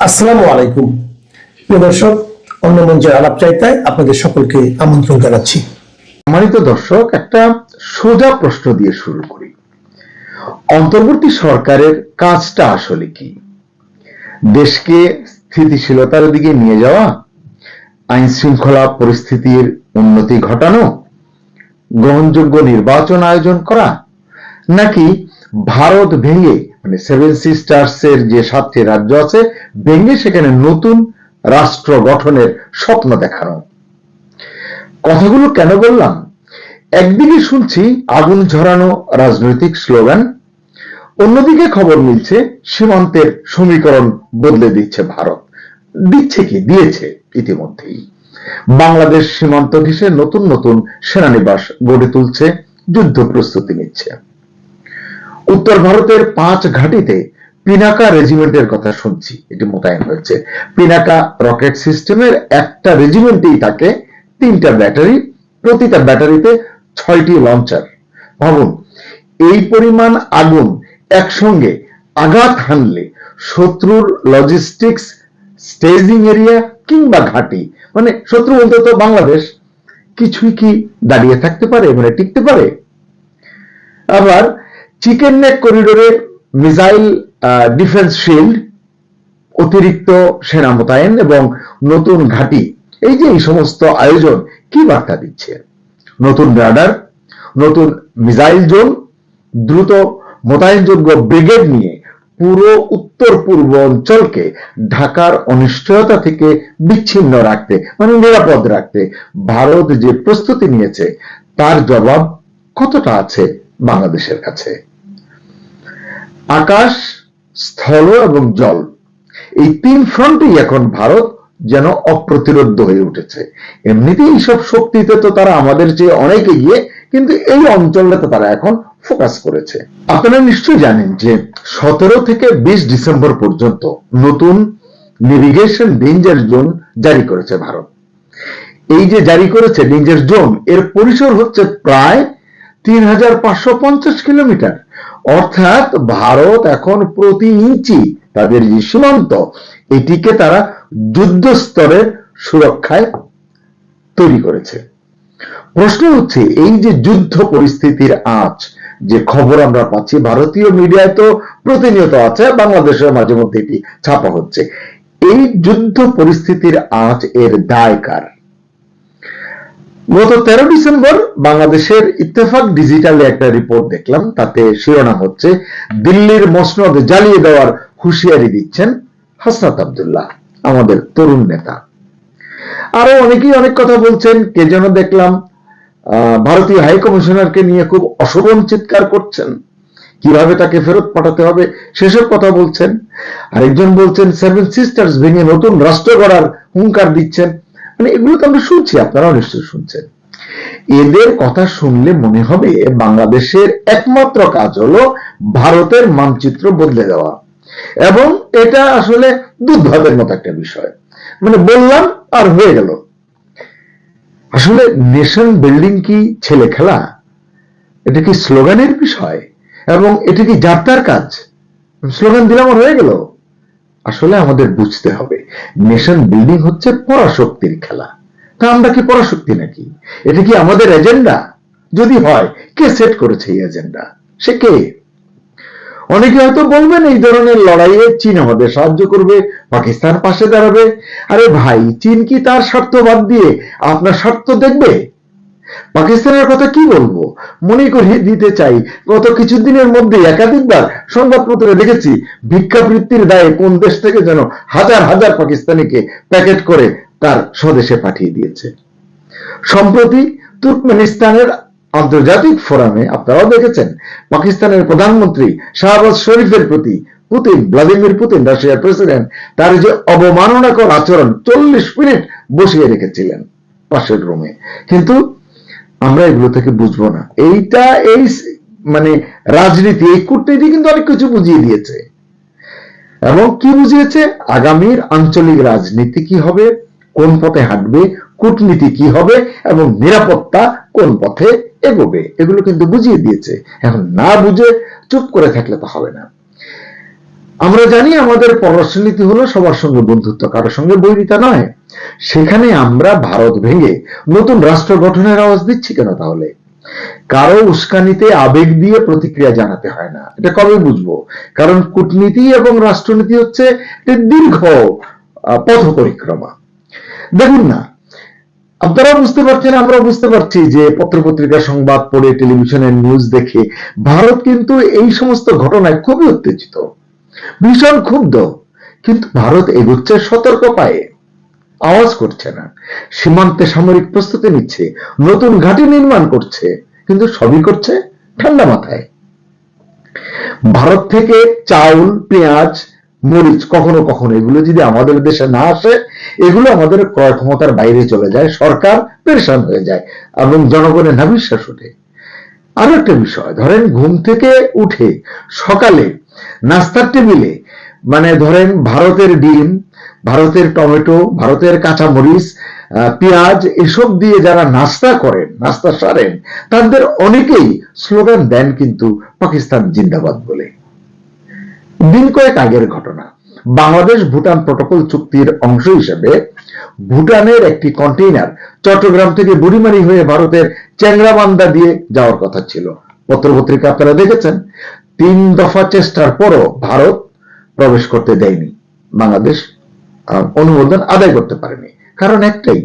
আসসালামু আলাইকুম প্রিয় দর্শক, অন্য মঞ্চের আলাপ চাইতায় আপনাদের সকলকে আমন্ত্রণ জানাচ্ছি। সম্মানিত দর্শক, একটা সোজা প্রশ্ন দিয়ে শুরু করি। অন্তর্বর্তী সরকারের কাজটা আসলে কি? দেশকে স্থিতিশীলতার দিকে নিয়ে যাওয়া, আইন শৃঙ্খলা পরিস্থিতির উন্নতি ঘটানো, গ্রহণযোগ্য নির্বাচন আয়োজন করা, নাকি ভারত ভেঙে মানে সেভেন সিস্টার্স এর যে 7টি রাজ্য আছে ভেঙে সেখানে নতুন রাষ্ট্র গঠনের স্বপ্ন দেখানো? কথাগুলো কেন বললাম? একদিকে শুনছি আগুন ঝরানো রাজনৈতিক স্লোগান, অন্যদিকে খবর মিলছে সীমান্তের সমীকরণ বদলে দিচ্ছে ভারত। দিয়েছে ইতিমধ্যেই। বাংলাদেশ সীমান্ত ঘেঁষে নতুন নতুন সেনানিবাস গড়ে তুলছে, যুদ্ধ প্রস্তুতি নিচ্ছে। উত্তর ভারতের 5 ঘাঁটিতে পিনাকা রেজিমেন্টের কথা শুনছি, এটি মোতায়েন হয়েছে। পিনাকা রকেট সিস্টেমের একটা রেজিমেন্টেই থাকে 3টা ব্যাটারি, প্রতিটা ব্যাটারিতে 6টি লঞ্চার। ভাবুন, এই পরিমাণ আগুন একসঙ্গে আঘাত হানলে শত্রুর লজিস্টিক্স, স্টেজিং এরিয়া কিংবা ঘাঁটি, মানে শত্রু বলতে তো বাংলাদেশ, কিছুই কি দাঁড়িয়ে থাকতে পারে, মানে টিকতে পারে? আবার চিকেন নেক করিডোরে মিসাইল ডিফেন্স শিল্ড, অতিরিক্ত সেনা মোতায়েন এবং নতুন ঘাঁটি, এই যে এই সমস্ত আয়োজন কি বার্তা দিচ্ছে? নতুন রাডার, নতুন মিসাইল জোন, দ্রুত মোতায়েনযোগ্য ব্রিগেড নিয়ে পুরো উত্তর পূর্ব অঞ্চলকে ঢাকার অনিশ্চয়তা থেকে বিচ্ছিন্ন রাখতে, মানে নিরাপদ রাখতে ভারত যে প্রস্তুতি নিয়েছে তার জবাব কতটা আছে বাংলাদেশের কাছে? আকাশ, স্থল এবং জল, এই 3 ফ্রন্টেই এখন ভারত যেন অপ্রতিরোধ্য হয়ে উঠেছে। এমনিতেই এইসব শক্তিতে তো তারা আমাদের চেয়ে অনেক এগিয়ে, কিন্তু এই অঞ্চলটাতে তারা এখন ফোকাস করেছে। আপনারা নিশ্চয়ই জানেন যে 17 থেকে 20 ডিসেম্বর পর্যন্ত নতুন নেভিগেশন ডেঞ্জার জোন জারি করেছে ভারত। এই যে জারি করেছে ডেঞ্জার জোন, এর পরিসর হচ্ছে প্রায় 3550 কিলোমিটার। অর্থাৎ ভারত এখন প্রতি ইঞ্চি তাদের যে সীমান্ত, এটিকে তারা যুদ্ধ স্তরের সুরক্ষায় তৈরি করেছে। প্রশ্ন হচ্ছে, এই যে যুদ্ধ পরিস্থিতির আঁচ, যে খবর আমরা পাচ্ছি ভারতীয় মিডিয়ায় তো প্রতিনিয়ত আছে, বাংলাদেশের মাঝে মধ্যে এটি ছাপা হচ্ছে, এই যুদ্ধ পরিস্থিতির আঁচ এর দায় কার? গত 13 ডিসেম্বর বাংলাদেশের ইত্তেফাক ডিজিটালে একটা রিপোর্ট দেখলাম, তাতে শিরোনাম হচ্ছে দিল্লির মসনদ জ্বালিয়ে দেওয়ার হুঁশিয়ারি দিচ্ছেন হাসনাত আব্দুল্লাহ, আমাদের তরুণ নেতা। আরো অনেকেই অনেক কথা বলছেন। কে যেন দেখলাম ভারতীয় হাই কমিশনারকে নিয়ে খুব অশোভন চিৎকার করছেন, কিভাবে তাকে ফেরত পাঠাতে হবে সেসব কথা বলছেন। আরেকজন বলছেন সেভেন সিস্টার্স ভেঙে নতুন রাষ্ট্র গড়ার হুঙ্কার দিচ্ছেন। মানে এগুলো তো আমরা শুনছি, আপনারাও নিশ্চয়ই শুনছেন। এদের কথা শুনলে মনে হবে বাংলাদেশের একমাত্র কাজ হলো ভারতের মানচিত্র বদলে দেওয়া, এবং এটা আসলে দুর্ভাবের মতো একটা বিষয়। মানে বললাম আর হয়ে গেল। আসলে নেশন বিল্ডিং কি ছেলে খেলা? এটা কি স্লোগানের বিষয়? এবং এটা কি যাত্রার কাজ? স্লোগান দিলাম আর হয়ে গেল? আসলে আমাদের বুঝতে হবে নেশন বিল্ডিং হচ্ছে পরাশক্তির খেলা। তা আমরা কি পরাশক্তি নাকি? এটা কি আমাদের এজেন্ডা? যদি হয়, কে সেট করেছে এই এজেন্ডা? সে কে? অনেকে হয়তো বলবেন এই ধরনের লড়াইয়ে চীন আমাদের সাহায্য করবে, পাকিস্তান পাশে দাঁড়াবে। আরে ভাই, চীন কি তার স্বার্থ বাদ দিয়ে আপনার স্বার্থ দেখবে? পাকিস্তানের কথা কি বলবো, মনে করিয়ে দিতে চাই, গত কিছুদিনের মধ্যে একাধিকবার সংবাদপত্রে দেখেছি ভিক্ষাবৃত্তির দায়ে কোন দেশ থেকে যেন হাজার হাজার পাকিস্তানিকে প্যাকেট করে তার স্বদেশে পাঠিয়ে দিয়েছে। সম্প্রতি তুর্কমেনিস্তানের আন্তর্জাতিক ফোরামে আপনারাও দেখেছেন পাকিস্তানের প্রধানমন্ত্রী শাহবাজ শরীফের প্রতি ভ্লাদিমির পুতিন, রাশিয়ার প্রেসিডেন্ট, তার যে অবমাননাকর আচরণ 40 মিনিট বসিয়ে রেখেছিলেন পাশের রুমে। কিন্তু আমরা এগুলো থেকে বুঝবো না। এইটা এই মানে রাজনীতি, এই কূটনীতি কিন্তু অনেক কিছু বুঝিয়ে দিয়েছে। এবং কি বুঝিয়েছে? আগামীর আঞ্চলিক রাজনীতি কি হবে, কোন পথে হাঁটবে, কূটনীতি কি হবে এবং নিরাপত্তা কোন পথে এগোবে, এগুলো কিন্তু বুঝিয়ে দিয়েছে। এখন না বুঝে চুপ করে থাকলে তো হবে না। আমরা জানি আমাদের পররাষ্ট্রনীতি হলো সবার সঙ্গে বন্ধুত্ব, কারোর সঙ্গে বৈরিতা নয়। সেখানে আমরা ভারত ভেঙে নতুন রাষ্ট্র গঠনের আওয়াজ দিচ্ছি কেন তাহলে? কারো উস্কানিতে আবেগ দিয়ে প্রতিক্রিয়া জানাতে হয় না, এটা কবে বুঝবো? কারণ কূটনীতি এবং রাষ্ট্রনীতি হচ্ছে একটা দীর্ঘ পথ পরিক্রমা। দেখুন না, আপনারা বুঝতে পারছেন, আমরা বুঝতে পারছি যে পত্রপত্রিকা সংবাদ পড়ে, টেলিভিশনের নিউজ দেখে ভারত কিন্তু এই সমস্ত ঘটনায় খুবই উত্তেজিত, ভীষণ ক্ষুব্ধ। কিন্তু ভারত এগোচ্ছে সতর্ক পায়ে, আওয়াজ করছে না। সীমান্তে সামরিক প্রস্তুতি নিচ্ছে, নতুন ঘাঁটি নির্মাণ করছে, কিন্তু সবই করছে ঠান্ডা মাথায়। ভারত থেকে চাউল, পেঁয়াজ, মরিচ কখনো কখনো এগুলো যদি আমাদের দেশে না আসে, এগুলো আমাদের ক্রয় ক্ষমতার বাইরে চলে যায়, সরকার পেরেশান হয়ে যায় এবং জনগণের নাভিশ্বাস ওঠে। আরো একটা বিষয়, ধরেন ঘুম থেকে উঠে সকালে নাস্তার টেবিলে মানে ধরেন ভারতের ডিম, ভারতের টমেটো, ভারতের কাঁচামরিচ, পেঁয়াজ এসব দিয়ে যারা নাস্তা করেন, নাস্তা সারেন, তাদের অনেকেই স্লোগান দেন কিন্তু পাকিস্তান জিন্দাবাদ বলে। দিন কয়েক আগের ঘটনা, বাংলাদেশ ভুটান প্রটোকল চুক্তির অংশ হিসেবে ভুটানের একটি কন্টেইনার চট্টগ্রাম থেকে বুড়িমারি হয়ে ভারতের চ্যাংরাবান্ধা দিয়ে যাওয়ার কথা ছিল। পত্রপত্রিকা আপনারা দেখেছেন। 3 দফা চেষ্টার পরও ভারত প্রবেশ করতে দেয়নি, বাংলাদেশ অনুমোদন আদায় করতে পারেনি। কারণ একটাই,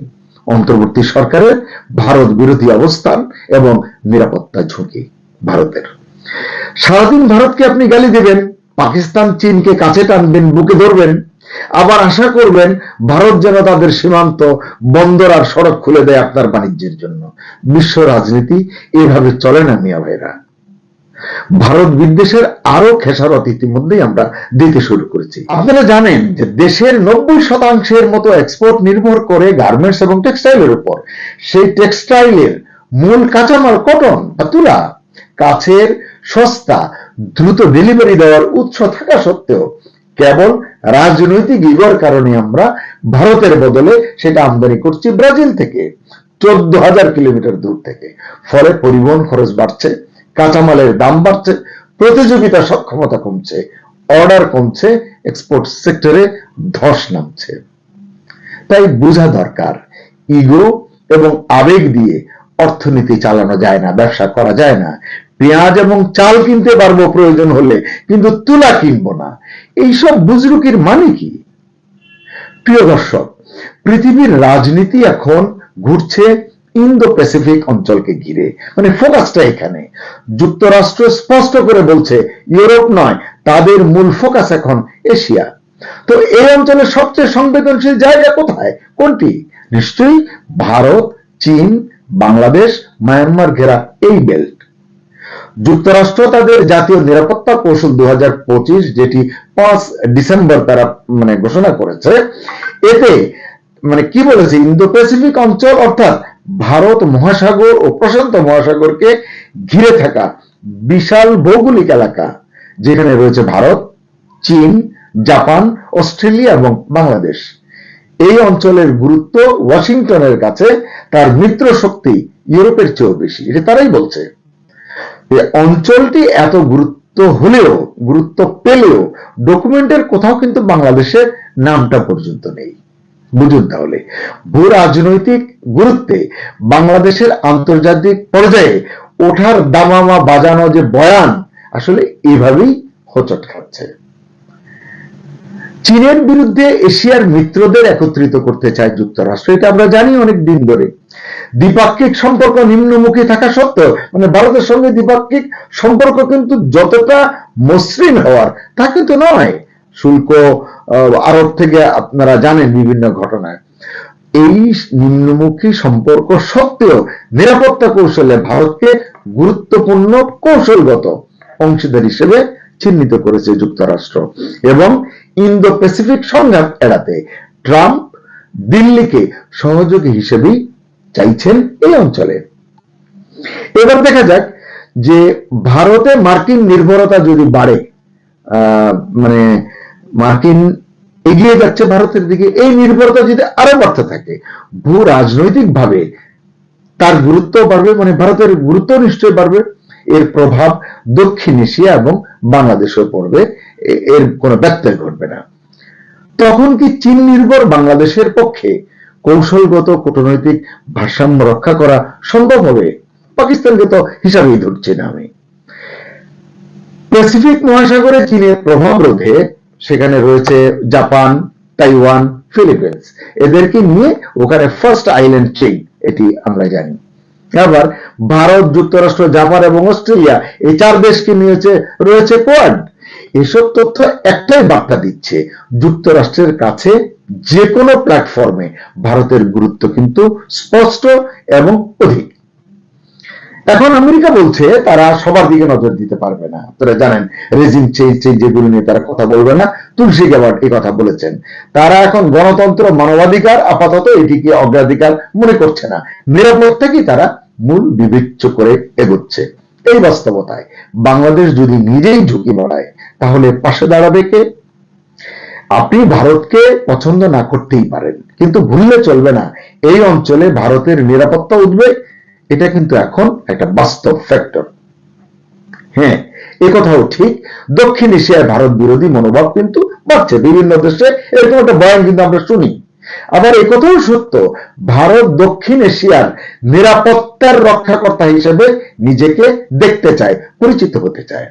অন্তর্বর্তী সরকারের ভারত বিরোধী অবস্থান এবং নিরাপত্তা ঝুঁকি ভারতের। সারাদিন ভারতকে আপনি গালি দেবেন, পাকিস্তান চীনকে কাছে টানবেন, বুকে ধরবেন, আবার আশা করবেন ভারত যেন তাদের সীমান্ত, বন্দর আর সড়ক খুলে দেয় আপনার বাণিজ্যের জন্য। বিশ্ব রাজনীতি এভাবে চলে না মিয়া ভাইরা। ভারত বিদ্বেষের আরো খেসারত ইতিমধ্যেই আমরা দিতে শুরু করেছি। আপনারা জানেন যে দেশের 90% মতো এক্সপোর্ট নির্ভর করে গার্মেন্টস এবং টেক্সটাইলের উপর। সেই টেক্সটাইলের মূল কাঁচামাল কটন বা তুলা। কাছের, সস্তা, দ্রুত ডেলিভারি দেওয়ার উৎস থাকা সত্ত্বেও কেবল রাজনৈতিক ইগোর কারণে আমরা ভারতের বদলে সেটা আমদানি করছি ব্রাজিল থেকে, 14,000 কিলোমিটার দূর থেকে। ফলে পরিবহন খরচ বাড়ছে, কাঁচামালের দাম বাড়ছে, প্রতিযোগিতা সক্ষমতা কমছে, অর্ডার কমছে, এক্সপোর্ট সেক্টরে ধস নামছে। তাই বোঝা দরকার, ইগো এবং আবেগ দিয়ে অর্থনীতি চালানো যায় না, ব্যবসা করা যায় না। পেঁয়াজ এবং চাল কিনতে পারবো প্রয়োজন হলে, কিন্তু তুলা কিনবো না। এইসব বুজরুকির মানে কি? প্রিয় দর্শক, পৃথিবীর রাজনীতি এখন ঘুরছে ইন্দো প্যাসিফিক অঞ্চলকে ঘিরে, মানে ফোকাসটা এখানে। যুক্তরাষ্ট্র স্পষ্ট করে বলছে ইউরোপ নয়, তাদের মূল ফোকাস এখন এশিয়া। তো এই অঞ্চলের সবচেয়ে সংবেদনশীল জায়গা কোথায়, কোনটি? নিশ্চয়ই ভারত, চীন, বাংলাদেশ, মায়ানমার ঘেরা এই বেল্ট। যুক্তরাষ্ট্র তাদের জাতীয় নিরাপত্তা কৌশল 2025, যেটি 5 ডিসেম্বর তারা ঘোষণা করেছে, এতে কি বলেছে, ইন্দো প্যাসিফিক অঞ্চল অর্থাৎ ভারত মহাসাগর ও প্রশান্ত মহাসাগরকে ঘিরে থাকা বিশাল ভৌগোলিক এলাকা, যেখানে রয়েছে ভারত, চীন, জাপান, অস্ট্রেলিয়া এবং বাংলাদেশ। এই অঞ্চলের গুরুত্ব ওয়াশিংটনের কাছে তার মিত্র শক্তি ইউরোপের চেয়েও বেশি, এটা তারাই বলছে। অঞ্চলটি এত গুরুত্ব পেলেও ডকুমেন্টের কোথাও কিন্তু বাংলাদেশের নামটা পর্যন্ত নেই। বুঝুন তাহলে, ভূ রাজনৈতিক গুরুত্বে বাংলাদেশের আন্তর্জাতিক পর্যায়ে ওঠার দামামা বাজানো যে বয়ান, আসলে এভাবেই হোঁচট খাচ্ছে। চীনের বিরুদ্ধে এশিয়ার মিত্রদের একত্রিত করতে চায় যুক্তরাষ্ট্র, এটা আমরা জানি অনেক দিন ধরে। দ্বিপাক্ষিক সম্পর্ক নিম্নমুখী থাকা সত্ত্বেও ভারতের সঙ্গে দ্বিপাক্ষিক সম্পর্ক কিন্তু যতটা মসৃণ হওয়ার তা কিন্তু নয়। শুল্ক আরোপ থেকে আপনারা জানেন বিভিন্ন ঘটনায়। এই নিম্নমুখী সম্পর্ক সত্ত্বেও নিরাপত্তা কৌশলে ভারতকে গুরুত্বপূর্ণ কৌশলগত অংশীদার হিসেবে চিহ্নিত করেছে যুক্তরাষ্ট্র। এবং ইন্দো প্যাসিফিক সংঘাত এড়াতে ট্রাম্প দিল্লিকে সহযোগী হিসেবেই চাইছেন এই অঞ্চলে। এবার দেখা যাক যে ভারতে মার্কিন নির্ভরতা যদি বাড়ে, মার্কিন এগিয়ে যাচ্ছে ভারতের দিকে, এই নির্ভরতা যদি আরো বাড়তে থাকে, ভূ রাজনৈতিক ভাবে তার গুরুত্ব বাড়বে, ভারতের গুরুত্ব নিশ্চয়ই বাড়বে। এর প্রভাব দক্ষিণ এশিয়া এবং বাংলাদেশেও পড়বে। এর কোনো ব্যত্যয় ঘটবে না। তখন কি চীন নির্ভর বাংলাদেশের পক্ষে কৌশলগত কূটনৈতিক ভারসাম্য রক্ষা করা সম্ভব হবে? পাকিস্তানকে তো হিসাবেই ধরছি না আমি। প্যাসিফিক মহাসাগরে চীনের প্রভাব রোধে সেখানে রয়েছে জাপান, তাইওয়ান, ফিলিপিন্স, এদেরকে নিয়ে ওখানে ফার্স্ট আইল্যান্ড চেইন, এটি আমরা জানি। আবার ভারত, যুক্তরাষ্ট্র, জাপান এবং অস্ট্রেলিয়া, এই 4 দেশকে নিয়ে রয়েছে কোয়াড। এসব তথ্য একটাই বার্তা দিচ্ছে, যুক্তরাষ্ট্রের কাছে যে কোনো প্ল্যাটফর্মে ভারতের গুরুত্ব কিন্তু স্পষ্ট এবং অধিক। এখন আমেরিকা বলছে তারা সবার দিকে নজর দিতে পারবে না। আপনারা জানেন রেজিম চেঞ্জ যেগুলো নিয়ে তারা কথা বলবে না। তুলসী গ্যাবার্ড এই কথা বলেছেন। তারা এখন গণতন্ত্র, মানবাধিকার আপাতত এটিকে অগ্রাধিকার মনে করছে না, নিরাপত্তাকেই তারা মূল বিবেচ্য করে এগোচ্ছে। এই বাস্তবতায় বাংলাদেশ যদি নিজেই ঝুঁকি বাড়ায় তাহলে পাশে দাঁড়াবে কে? আপনি ভারতকে পছন্দ না করতেই পারেন, কিন্তু ভুললে চলবে না এই অঞ্চলে ভারতের নিরাপত্তা উদ্বেগ, এটা কিন্তু এখন একটা বাস্তব ফ্যাক্টর। হ্যাঁ, একথাও ঠিক, দক্ষিণ এশিয়ায় ভারত বিরোধী মনোভাব কিন্তু বাড়ছে। বিভিন্ন দেশে এরকম একটা বয়ান কিন্তু আমরা শুনি। আবার একথাও সত্য, ভারত দক্ষিণ এশিয়ার নিরাপত্তার রক্ষাকর্তা হিসেবে নিজেকে দেখতে চায়, পরিচিত হতে চায়।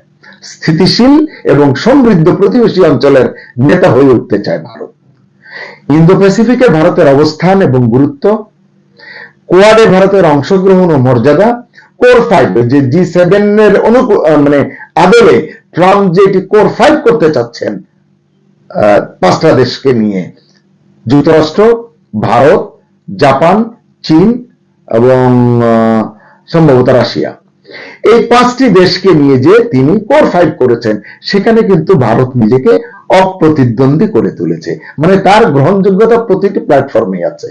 স্থিতিশীল এবং সমৃদ্ধ প্রতিবেশী অঞ্চলের নেতা হয়ে উঠতে চায় ভারত। ইন্দো প্যাসিফিকে ভারতের অবস্থান এবং গুরুত্ব, কোয়াডে ভারতের অংশগ্রহণ ও মর্যাদা, কোর 5 যে G7 এর আদলে ট্রাম্প যে কোর 5 করতে চাচ্ছেন 5টা দেশকে নিয়ে, যুক্তরাষ্ট্র, ভারত, জাপান, চীন এবং সম্ভবত রাশিয়া, এই 5টি দেশকে নিয়ে যে তিনি কোর 5 করেছেন, সেখানে কিন্তু ভারত নিজেকে অপ্রতিদ্বন্দ্বী করে তুলেছে। মানে তার গ্রহণযোগ্যতা প্রতিটি প্ল্যাটফর্মে আছে।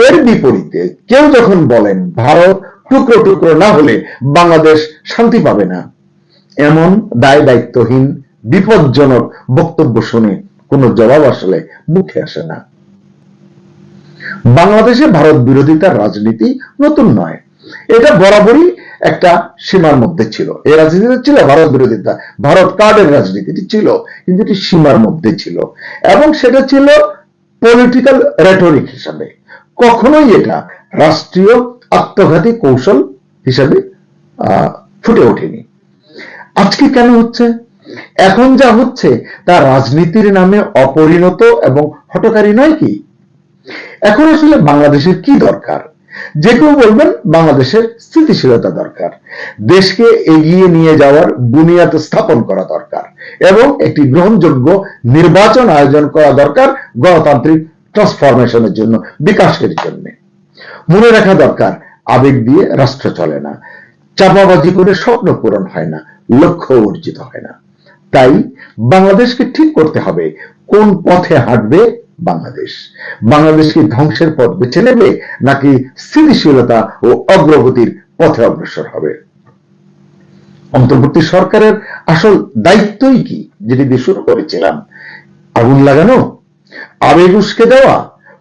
এর বিপরীতে কেউ যখন বলেন ভারত টুকরো টুকরো না হলে বাংলাদেশ শান্তি পাবে না, এমন দায় দায়িত্বহীন বিপজ্জনক বক্তব্য শুনে কোনো জবাব আসলে মুখে আসে না। বাংলাদেশে ভারত বিরোধিতার রাজনীতি নতুন নয়, এটা বরাবরই একটা সীমার মধ্যে ছিল। এই রাজনীতি ছিল ভারত বিরোধিতা, ভারত কার্ডের রাজনীতিটি ছিল, কিন্তু এটি সীমার মধ্যে ছিল এবং সেটা ছিল পলিটিক্যাল রেটরিক হিসাবে। কখনোই এটা রাষ্ট্রীয় আত্মঘাতী কৌশল হিসাবে ফুটে ওঠেনি। আজকে কেন হচ্ছে? এখন যা হচ্ছে তা রাজনীতির নামে অপরিণত এবং হঠকারী নয় কি? এখন আসলে বাংলাদেশের কি দরকার? যে কেউ বলবেন বাংলাদেশের স্থিতিশীলতা দরকার, দেশকে এগিয়ে নিয়ে যাওয়ার বুনিয়াদ স্থাপন করা দরকার এবং একটি গ্রহণযোগ্য নির্বাচন আয়োজন করা দরকার গণতান্ত্রিক ট্রান্সফরমেশনের জন্য, বিকাশের জন্য। মনে রাখা দরকার, আবেগ দিয়ে রাষ্ট্র চলে না, চাপাবাজি করে স্বপ্ন পূরণ হয় না, লক্ষ্য অর্জিত হয় না। তাই বাংলাদেশকে ঠিক করতে হবে কোন পথে হাঁটবে বাংলাদেশ। বাংলাদেশ কি ধ্বংসের পথ বেছে নেবে নাকি স্থিতিশীলতা ও অগ্রগতির পথে অগ্রসর হবে? অন্তর্বর্তী সরকারের আসল দায়িত্বই কি, যেটি দিয়ে শুরু করেছিলাম? আগুন লাগানো, আবেগ উস্কে দেওয়া,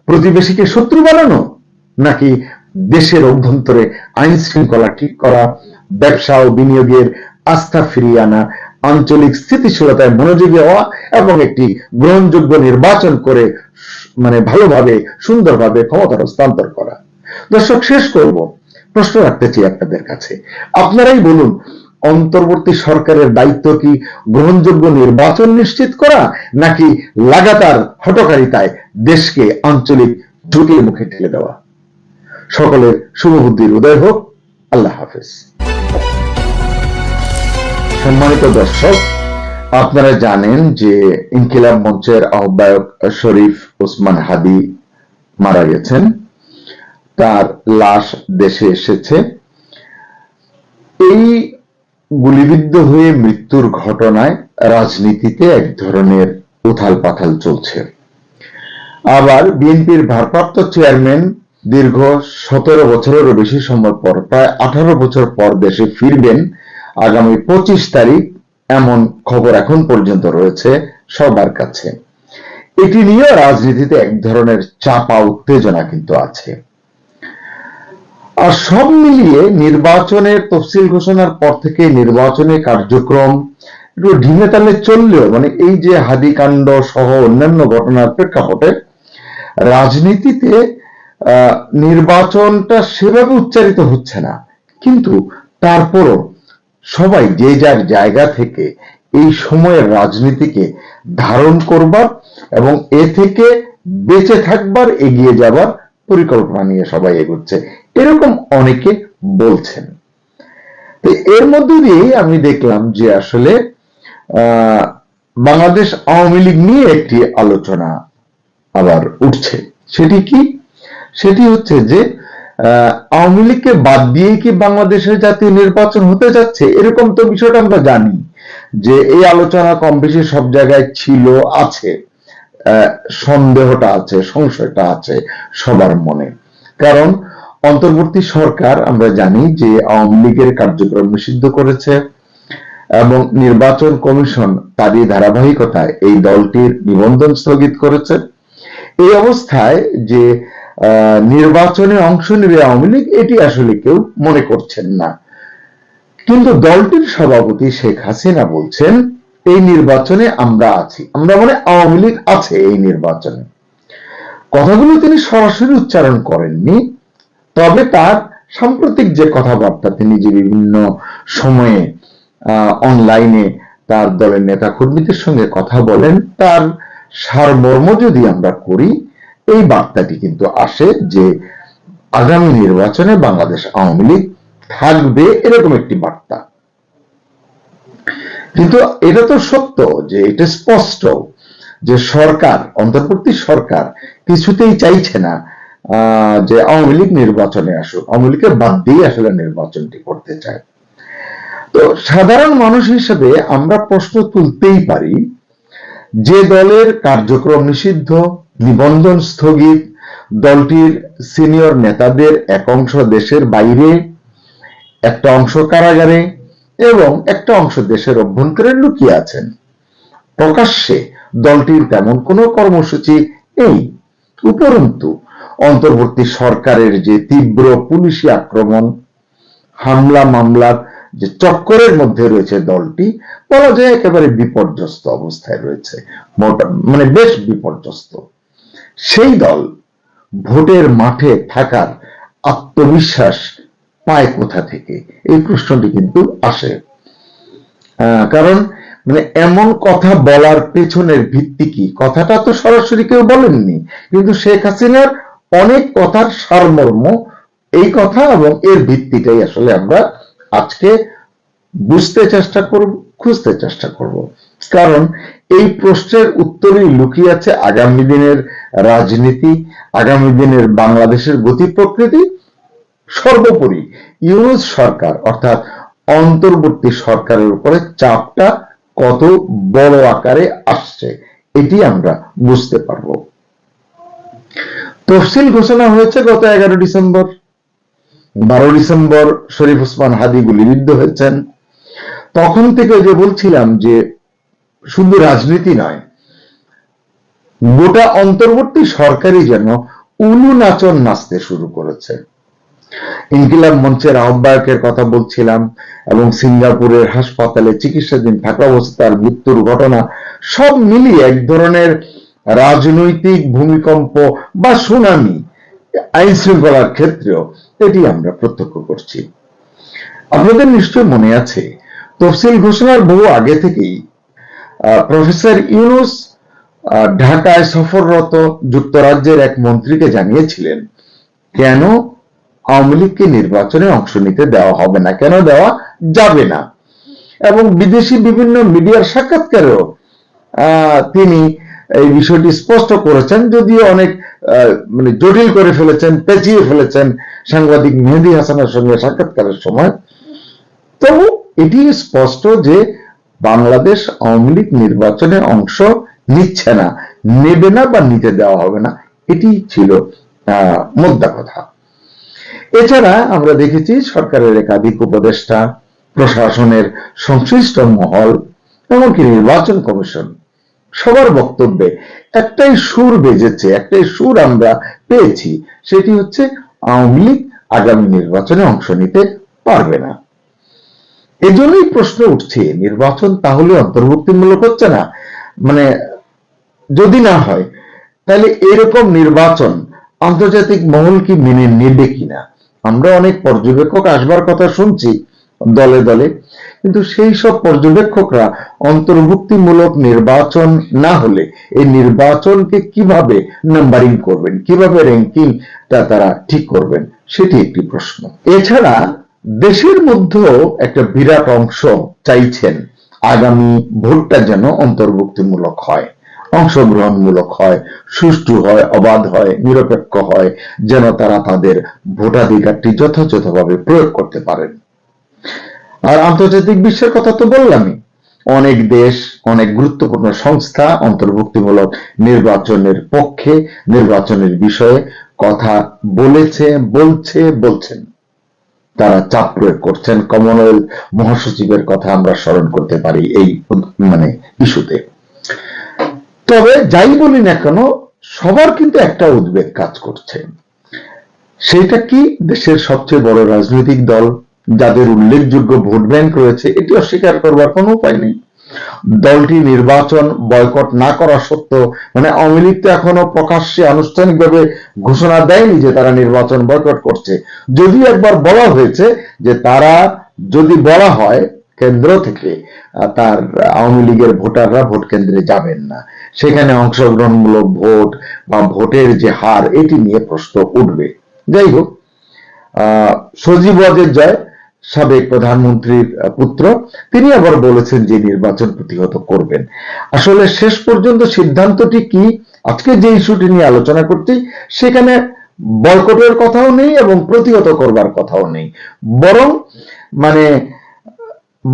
প্রতিবেশীকে শত্রু বানানো, নাকি দেশের অভ্যন্তরে আইন শৃঙ্খলা ঠিক করা, ব্যবসা ও বিনিয়োগের আস্থা ফিরিয়ে আনা, আঞ্চলিক স্থিতিশীলতায় মনোযোগী হওয়া এবং একটি গ্রহণযোগ্য নির্বাচন করে ভালোভাবে সুন্দরভাবে ক্ষমতা হস্তান্তর করা? দর্শক, শেষ করব, প্রশ্ন রাখতে চাই আপনাদের কাছে। আপনারাই বলুন, অন্তর্বর্তী সরকারের দায়িত্ব কি গ্রহণযোগ্য নির্বাচন নিশ্চিত করা নাকি লাগাতার হঠকারিতায় দেশকে আঞ্চলিক ঝুঁকির মুখে ঠেলে দেওয়া? সকলের শুভবুদ্ধির উদয় হোক। আল্লাহ হাফেজ। সম্মানিত দর্শক, আপনারা জানেন যে ইনকিলাব মঞ্চের আহ্বায়ক শরীফ ওসমান হাদি মারা গেছেন। তার লাশ দেশে এসেছে। এই গুলিবিদ্ধ হয়ে মৃত্যুর ঘটনায় রাজনীতিতে এক ধরনের উথাল পাথাল চলছে। আবার বিএনপির ভারপ্রাপ্ত চেয়ারম্যান দীর্ঘ 17 বছরেরও বেশি সময় পর, প্রায় 18 বছর পর দেশে ফিরবেন আগামী 25 তারিখ, এমন খবর এখন পর্যন্ত রয়েছে সবার কাছে। এটি নিয়ে রাজনীতিতে এক ধরনের চাপা উত্তেজনা কিন্তু আছে। আর সব মিলিয়ে নির্বাচনের তফসিল ঘোষণার পর থেকে নির্বাচনের কার্যক্রম একটু ঢিমে তালে চললেও মানে এই যে হাদিকাণ্ড সহ অন্যান্য ঘটনার প্রেক্ষাপটে রাজনীতিতে নির্বাচনটা সেভাবে উচ্চারিত হচ্ছে না, কিন্তু তারপরও সবাই যে যার জায়গা থেকে এই সময়ের রাজনীতিকে ধারণ করবার এবং এ থেকে বেঁচে থাকবার, এগিয়ে যাবার পরিকল্পনা নিয়ে সবাই এগোচ্ছে, এরকম অনেকে বলছেন। তো এর মধ্যে দিয়ে আমি দেখলাম যে আসলে বাংলাদেশ আওয়ামী লীগ নিয়ে একটি আলোচনা আবার উঠছে। সেটি কি? সেটি হচ্ছে যে আওয়ামী লীগকে বাদ দিয়ে কি বাংলাদেশের জাতীয় নির্বাচন হতে যাচ্ছে, এরকম তো বিষয়টা আমরা জানি যে এই আলোচনা কম বেশি সব জায়গায় ছিল, আছে, সন্দেহটা আছে, সংশয়টা আছে সবার মনে। কারণ অন্তর্বর্তী সরকার আমরা জানি যে আওয়ামী লীগের কার্যক্রম নিষিদ্ধ করেছে এবং নির্বাচন কমিশন তারই ধারাবাহিকতায় এই দলটির নিবন্ধন স্থগিত করেছে। এই অবস্থায় যে নির্বাচনে অংশ নেবে আওয়ামী লীগ, এটি আসলে কেউ মনে করছেন না। কিন্তু দলটির সভাপতি শেখ হাসিনা বলছেন এই নির্বাচনে আমরা আছি, আমরা মানে আওয়ামী লীগ আছে এই নির্বাচনে। কথাগুলো তিনি সরাসরি উচ্চারণ করেননি, তবে তার সাম্প্রতিক যে কথাবার্তা তিনি যে বিভিন্ন সময়ে অনলাইনে তার দলের নেতা কর্মীদের সঙ্গে কথা বলেন, তার সারমর্ম যদি আমরা করি, এই বার্তাটি কিন্তু আসে যে আগামী নির্বাচনে বাংলাদেশ আওয়ামী লীগ থাকবে, এরকম একটি বার্তা। কিন্তু এটা তো সত্য যে এটা স্পষ্ট যে সরকার, অন্তর্বর্তী সরকার কিছুতেই চাইছে না যে আওয়ামী লীগ নির্বাচনে আসুক, আওয়ামী লীগকে বাদ দিয়ে আসলে নির্বাচনটি করতে চায়। তো সাধারণ মানুষ হিসেবে আমরা প্রশ্ন তুলতেই পারি, যে দলের কার্যক্রম নিষিদ্ধ, নিবন্ধন স্থগিত, দলটির সিনিয়র নেতাদের এক অংশ দেশের বাইরে, একটা অংশ কারাগারে এবং একটা অংশ দেশের অভ্যন্তরে লুকিয়ে আছেন, প্রকাশ্যে দলটির তেমন কোনো কর্মসূচি নেই। উপরন্তু অন্তর্বর্তী সরকারের যে তীব্র পুলিশি আক্রমণ, হামলা মামলার যে চক্করের মধ্যে রয়েছে দলটি, বলা যায় একেবারে বিপর্যস্ত অবস্থায় রয়েছে, মানে বেশ বিপর্যস্ত। সেই দল ভোটের মাঠে থাকার আত্মবিশ্বাস পায় কোথা থেকে, এই প্রশ্নটি কিন্তু আসে। কারণ মানে এমন কথা বলার পেছনের ভিত্তি কি, কথাটা তো সরাসরি কেউ বলেননি, কিন্তু শেখ হাসিনার অনেক কথার সারমর্ম এই কথা, এবং এর ভিত্তিটাই আসলে আমরা আজকে বুঝতে চেষ্টা করব, খুঁজতে চেষ্টা করব। কারণ এই প্রশ্নের উত্তরেই লুকিয়ে আছে আগামী দিনের রাজনীতি, আগামী দিনের বাংলাদেশের গতি প্রকৃতি, সর্বোপরি ইউনূস সরকার অর্থাৎ অন্তর্বর্তী সরকারের উপরে চাপটা কত বড় আকারে আসছে, এটি আমরা বুঝতে পারব। তফসিল ঘোষণা হয়েছে গত 11 ডিসেম্বর। 12 ডিসেম্বর শরীফ ওসমান হাদি গুলিবিদ্ধ হয়েছেন। তখন থেকে যে বলছিলাম যে শুধু রাজনীতি নয়, গোটা অন্তর্বর্তী সরকারই যেন উলু নাচন নাচতে শুরু করেছে। ইনকিলাব মঞ্চের আহ্বায়কের কথা বলছিলাম, এবং সিঙ্গাপুরের হাসপাতালে চিকিৎসাধীন থাকা অবস্থায় মৃত্যুর ঘটনা, সব মিলিয়ে এক ধরনের রাজনৈতিক ভূমিকম্প বা সুনামি আইন শৃঙ্খলার ক্ষেত্রেও এটি আমরা প্রত্যক্ষ করছি। আপনাদের নিশ্চয় মনে আছে, তফসিল ঘোষণার বহু আগে থেকেই প্রফেসর ইউনূস ঢাকায় সফররত যুক্তরাজ্যের এক মন্ত্রীকে জানিয়েছিলেন কেন আওয়ামী লীগকে নির্বাচনে অংশ নিতে দেওয়া হবে না, কেন দেওয়া যাবে না। এবং বিদেশি বিভিন্ন মিডিয়ার সাক্ষাৎকারেও তিনি এই বিষয়টি স্পষ্ট করেছেন, যদিও অনেক মানে জটিল করে ফেলেছেন, পেঁচিয়ে ফেলেছেন সাংবাদিক মেহেদী হাসানের সঙ্গে সাক্ষাৎকারের সময়। তবু এটি স্পষ্ট যে বাংলাদেশ আওয়ামী লীগ নির্বাচনে অংশ নিচ্ছে না, নেবে না বা নিতে দেওয়া হবে না, এটি ছিল মোদ্দা কথা। এছাড়া আমরা দেখেছি সরকারের একাধিক উপদেষ্টা, প্রশাসনের সংশ্লিষ্ট মহল, এমনকি নির্বাচন কমিশন, সবার বক্তব্যে একটাই সুর বেজেছে, একটাই সুর আমরা পেয়েছি, সেটি হচ্ছে আওয়ামী লীগ আগামী নির্বাচনে অংশ নিতে পারবে না। এজন্যই প্রশ্ন উঠছে, নির্বাচন তাহলে অন্তর্ভুক্তিমূলক হচ্ছে না? মানে যদি না হয় তাহলে এরকম নির্বাচন আন্তর্জাতিক মহল কি মেনে নেবে কিনা? আমরা অনেক পর্যবেক্ষক আসবার কথা শুনছি দলে দলে, কিন্তু সেই সব পর্যবেক্ষকরা অন্তর্ভুক্তিমূলক নির্বাচন না হলে এই নির্বাচনকে কিভাবে নাম্বারিং করবেন, কিভাবে র্যাঙ্কিংটা তারা ঠিক করবেন, সেটি একটি প্রশ্ন। এছাড়া দেশের মধ্যেও একটা বিরাট অংশ চাইছেন আগামী ভোটটা যেন অন্তর্ভুক্তিমূলক হয়, অংশগ্রহণমূলক হয়, সুষ্ঠু হয়, অবাধ হয়, নিরপেক্ষ হয়, যেন তারা তাদের ভোটাধিকারটি যথাযথভাবে প্রয়োগ করতে পারেন। আর আন্তর্জাতিক বিশ্বের কথা তো বললামই, অনেক দেশ, অনেক গুরুত্বপূর্ণ সংস্থা অন্তর্ভুক্তিমূলক নির্বাচনের পক্ষে, নির্বাচনের বিষয়ে কথা বলেছে, বলছেন। তারা চাপ প্রয়োগ করছেন। কমনওয়েলথ মহাসচিবের কথা আমরা স্মরণ করতে পারি এই ইস্যুতে। তবে যাই বলি না কেন, সবার কিন্তু একটা উদ্বেগ কাজ করছে। সেটা কি, দেশের সবচেয়ে বড় রাজনৈতিক দল, যাদের উল্লেখযোগ্য ভোট ব্যাংক রয়েছে, এটি অস্বীকার করবার কোনো উপায় নেই। দলটি নির্বাচন বয়কট না করা সত্ত্বেও, আওয়ামী লীগ তো এখনো প্রকাশ্যে আনুষ্ঠানিকভাবে ঘোষণা দেয়নি যে তারা নির্বাচন বয়কট করছে। যদিও একবার বলা হয়েছে যে তারা, যদি বলা হয় কেন্দ্র থেকে, তার আওয়ামী লীগের ভোটাররা ভোট কেন্দ্রে যাবেন না, সেখানে অংশগ্রহণমূলক ভোট বা ভোটের যে হার, এটি নিয়ে প্রশ্ন উঠবে। যাই হোক, সজীব ওয়াজেদ জয়, সাবেক প্রধানমন্ত্রীর পুত্র, তিনি আবার বলেছেন যে নির্বাচন প্রতিহত করবেন। আসলে শেষ পর্যন্ত সিদ্ধান্তটি কি, আজকে যে ইস্যুটি নিয়ে আলোচনা করছি সেখানে বয়কটের কথাও নেই এবং প্রতিহত করবার কথাও নেই, বরং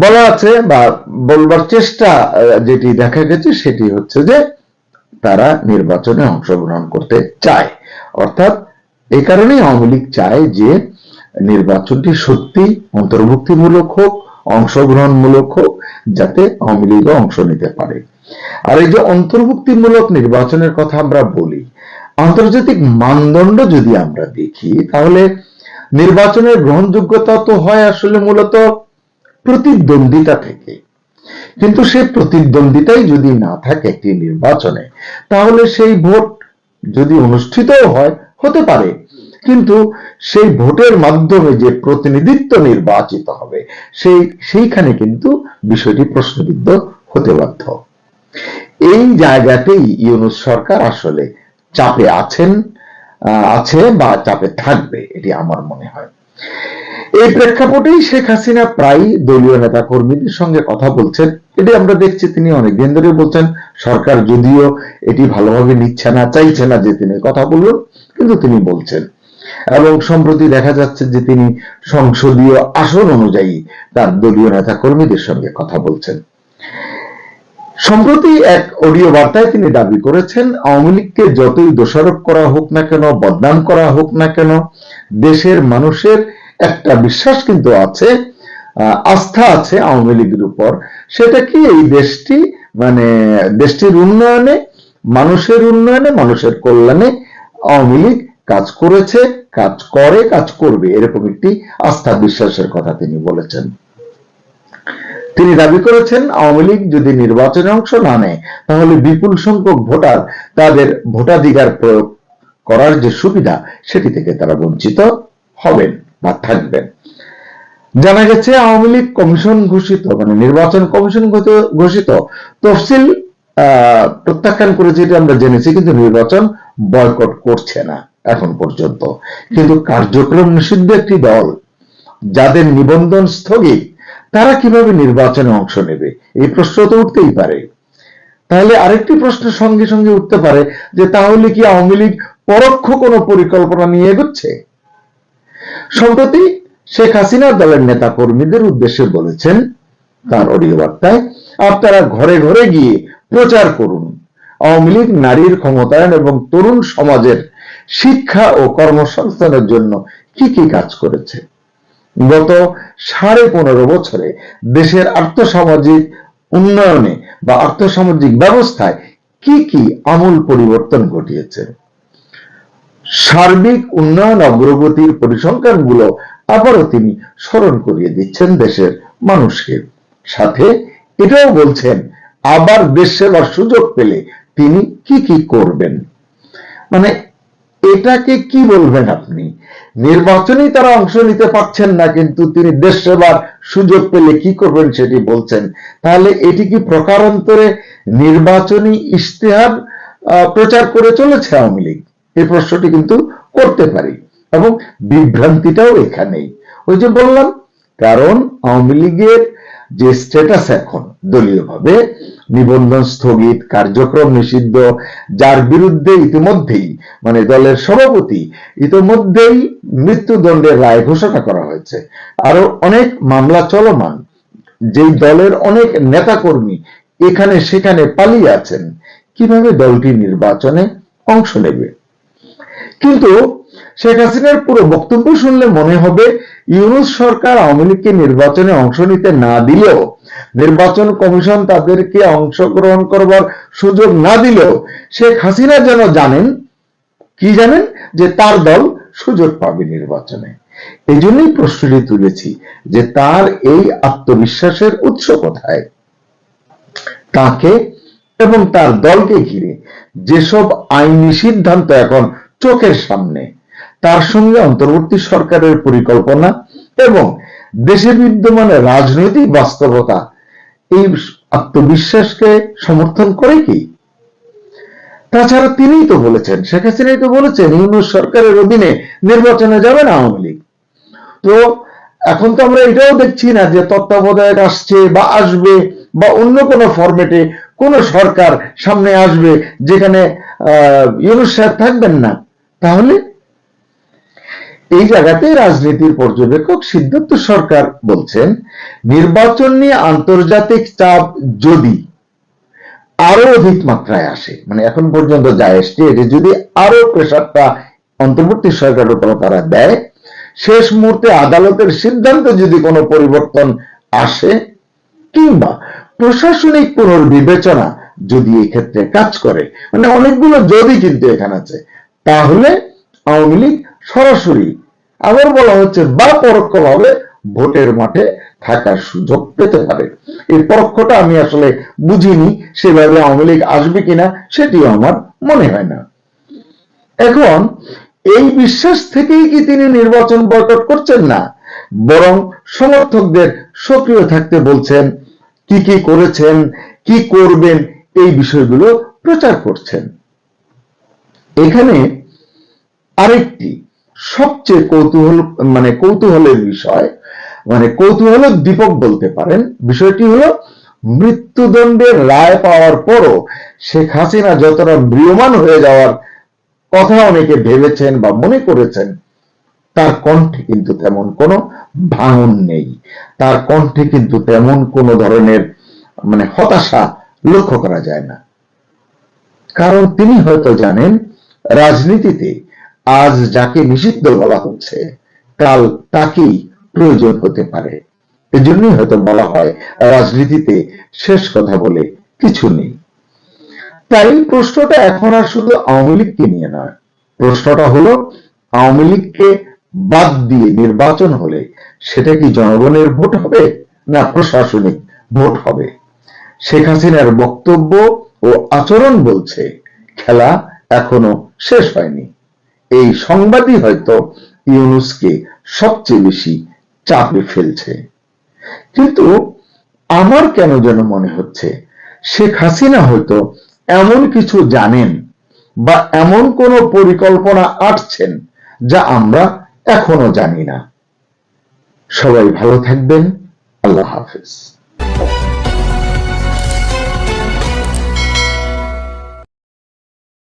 বলা আছে বা বলবার চেষ্টা যেটি দেখা গেছে সেটি হচ্ছে যে তারা নির্বাচনে অংশগ্রহণ করতে চায়। অর্থাৎ এই কারণেই আওয়ামী লীগ চায় যে নির্বাচনটি সত্যি অন্তর্ভুক্তিমূলক হোক, অংশগ্রহণমূলক হোক, যাতে আওয়ামী লীগও অংশ নিতে পারে। আর এই যে অন্তর্ভুক্তিমূলক নির্বাচনের কথা আমরা বলি, আন্তর্জাতিক মানদণ্ড যদি আমরা দেখি, তাহলে নির্বাচনের গ্রহণযোগ্যতা তো হয় আসলে মূলত প্রতিদ্বন্দ্বিতা থেকে। কিন্তু সেই প্রতিদ্বন্দ্বিতাই যদি না থাকে একটি নির্বাচনে, তাহলে সেই ভোট যদি অনুষ্ঠিতও হয়, হতে পারে, কিন্তু সেই ভোটের মাধ্যমে যে প্রতিনিধিত্ব নির্বাচিত হবে, সেইখানে কিন্তু বিষয়টি প্রশ্নবিদ্ধ হতে বাধ্য। এই জায়গাতেই ইউনূস সরকার আসলে চাপে আছে বা চাপে থাকবে, এটি আমার মনে হয়। এই প্রেক্ষাপটেই শেখ হাসিনা প্রায় দলীয় নেতা কর্মীদের সঙ্গে কথা বলছেন। এটি আমরা দেখছি, তিনি অনেকদিন ধরে বলছেন। সরকার যদিও এটি ভালোভাবে নিচ্ছে না, চাইছে না যে তিনি কথা বলুন, কিন্তু তিনি বলছেন। এবং সম্প্রতি দেখা যাচ্ছে যে তিনি সংসদীয় আসন অনুযায়ী তার দলীয় নেতা কর্মীদের সঙ্গে কথা বলছেন। সম্প্রতি এক অডিও বার্তায় তিনি দাবি করেছেন, আওয়ামী লীগকে যতই দোষারোপ করা হোক না কেন, বদনাম করা হোক না কেন, দেশের মানুষের একটা বিশ্বাস কিন্তু আছে, আস্থা আছে আওয়ামী লীগের উপর। সেটা কি, এই দেশটির উন্নয়নে, মানুষের কল্যাণে আওয়ামী লীগ কাজ করেছে, কাজ করে, কাজ করবে, এরকম একটি আস্থা বিশ্বাসের কথা তিনি বলেছেন। তিনি দাবি করেছেন, আওয়ামী লীগ যদি নির্বাচনে অংশ না নেয়, তাহলে বিপুল সংখ্যক ভোটার তাদের ভোটাধিকার প্রয়োগ করার যে সুবিধা, সেটি থেকে তারা বঞ্চিত হবেন বা থাকবেন। জানা গেছে আওয়ামী লীগ কমিশন ঘোষিত, নির্বাচন কমিশন ঘোষিত তফসিল প্রত্যাখ্যান করেছে, এটা আমরা জেনেছি, কিন্তু নির্বাচন বয়কট করছে না এখন পর্যন্ত। কিন্তু কার্যক্রম নিষিদ্ধ একটি দল, যাদের নিবন্ধন স্থগিত, তারা কিভাবে নির্বাচনে অংশ নেবে? এই প্রশ্ন তো উঠতেই পারে। তাহলে আরেকটি প্রশ্ন সঙ্গে সঙ্গে উঠতে পারে যে তাহলে কি আওয়ামী লীগ পরোক্ষ কোনো পরিকল্পনা নিয়ে এগোচ্ছে? সম্প্রতি শেখ হাসিনা দলের নেতা কর্মীদের উদ্দেশ্যে বলেছেন তার অডিও বার্তায়, আপনারা ঘরে ঘরে গিয়ে প্রচার করুন আওয়ামী লীগ নারীর ক্ষমতায়ন এবং তরুণ সমাজের শিক্ষা ও কর্মসংস্থানের জন্য কি কি কাজ করেছে। গত 15.5 বছরে দেশের আর্থসামাজিক উন্নয়নে বা আর্থসামাজিক ব্যবস্থায় কি কি আমূল পরিবর্তন ঘটিয়েছে। সার্বিক উন্নয়ন অগ্রগতির পরিসংখ্যানগুলো আবারও তিনি স্মরণ করিয়ে দিচ্ছেন দেশের মানুষকে। সাথে এটাও বলছেন আবার দেশ সেবার সুযোগ পেলে তিনি কি কি করবেন। মানে এটাকে কি বলবেন আপনি? নির্বাচনেই তারা অংশ নিতে পারছেন না, কিন্তু তিনি দেশ সেবার সুযোগ পেলে কি করবেন সেটি বলছেন। তাহলে এটি কি প্রকারান্তরে নির্বাচনী ইশতেহার প্রচার করে চলেছে আওয়ামী লীগ? এই প্রশ্নটি কিন্তু করতে পারি, এবং বিভ্রান্তিটাও এখানেই। ওই যে বললাম, কারণ আওয়ামী লীগের যে স্ট্যাটাস এখন দলীয়ভাবে নিবন্ধন স্থগিত, কার্যক্রম নিষিদ্ধ, যার বিরুদ্ধে ইতিমধ্যেই মানে দলের সভাপতি ইতিমধ্যেই মৃত্যুদণ্ডের রায় ঘোষণা করা হয়েছে, আরো অনেক মামলা চলমান, যেই দলের অনেক নেতাকর্মী এখানে সেখানে পালিয়ে আছেন, কিভাবে দলটি নির্বাচনে অংশ নেবে? কিন্তু শেখ হাসিনার পুরো বক্তব্য শুনলে মনে হবে ইউনূস সরকার আওয়ামী লীগকে নির্বাচনে অংশ নিতে না দিলেও, নির্বাচন কমিশন তাদেরকে অংশগ্রহণ করবার সুযোগ না দিলেও শেখ হাসিনা যেন জানেন, কি জানেন, যে তার দল সুযোগ পাবে নির্বাচনে। এই জন্যই প্রশ্নটি তুলেছি যে তার এই আত্মবিশ্বাসের উৎস কোথায়? তাকে এবং তার দলকে ঘিরে যেসব আইনি সিদ্ধান্ত এখন চোখের সামনে, তার সঙ্গে অন্তর্বর্তী সরকারের পরিকল্পনা এবং দেশে বিদ্যমান রাজনৈতিক বাস্তবতা এই আত্মবিশ্বাসকে সমর্থন করে কি? তাছাড়া তিনিই তো বলেছেন, শেখ হাসিনাই তো বলেছেন ইউনূস সরকারের অধীনে নির্বাচনে যাবে না আওয়ামী লীগ। তো এখন তো আমরা এটাও দেখছি না যে তত্ত্বাবধায়ক আসছে বা আসবে, বা অন্য কোনো ফরম্যাটে কোন সরকার সামনে আসবে যেখানে ইউনূস সাহেব থাকবেন না। তাহলে এই জায়গাতে রাজনীতির পর্যবেক্ষক সিদ্ধার্থ সরকার বলছেন, নির্বাচন নিয়ে আন্তর্জাতিক চাপ যদি আরো অধিক মাত্রায় আসে, মানে এখন পর্যন্ত যা এসছে এটি যদি আরো প্রেসারটা অন্তর্বর্তী সরকারের উপর তারা দেয়, শেষ মুহূর্তে আদালতের সিদ্ধান্তে যদি কোনো পরিবর্তন আসে, কিংবা প্রশাসনিক পুনর্বিবেচনা যদি এই ক্ষেত্রে কাজ করে, মানে অনেকগুলো যদি কিন্তু এখানে আছে, তাহলে আওয়ামী লীগ সরাসরি, আবার বলা হচ্ছে বা পরোক্ষভাবে, ভোটের মাঠে থাকার সুযোগ পেতে পারে। এই পরোক্ষটা আমি আসলে বুঝিনি, সেভাবে আওয়ামী লীগ আসবে কিনা সেটিও আমার মনে হয় না। এখন এই বিশ্বাস থেকেই কি তিনি নির্বাচন বয়কট করছেন না, বরং সমর্থকদের সক্রিয় থাকতে বলছেন, কি কি করেছেন, কি করবেন এই বিষয়গুলো প্রচার করছেন। এখানে আরেকটি সবচেয়ে কৌতূহলের বিষয়, মানে কৌতূহলোদ্দীপক বলতে পারেন, বিষয়টি হলো মৃত্যুদণ্ডের রায় পাওয়ার পরও শেখ হাসিনা যতটা ম্রিয়মাণ হয়ে যাওয়ার কথা অনেকে ভেবেছেন বা মনে করেছেন, তার কণ্ঠে কিন্তু তেমন কোনো ভাঙন নেই, তার কণ্ঠে কিন্তু তেমন কোনো ধরনের মানে হতাশা লক্ষ্য করা যায় না। কারণ তিনি হয়তো জানেন, রাজনীতিতে আজ যাকে নিষিদ্ধ বলা হচ্ছে কাল তাকেই প্রয়োজন হতে পারে। এজন্যই হয়তো বলা হয় রাজনীতিতে শেষ কথা বলে কিছু নেই। তাই প্রশ্নটা এখন আর শুধু আওয়ামী লীগকে নিয়ে নয়, প্রশ্নটা হলো আওয়ামী লীগকে বাদ দিয়ে নির্বাচন হলে সেটা কি জনগণের ভোট হবে না প্রশাসনিক ভোট হবে? শেখ হাসিনার বক্তব্য ও আচরণ বলছে খেলা এখনো শেষ হয়নি। এই সংবাদই হয়তো ইউনূসকে সবচেয়ে বেশি চাপে ফেলছে। কিন্তু আমার কেন যেন মনে হচ্ছে শেখ হাসিনা হয়তো এমন কিছু জানেন বা এমন কোন পরিকল্পনা আঁটছেন যা আমরা এখনো জানি না। সবাই ভালো থাকবেন। আল্লাহ হাফেজ।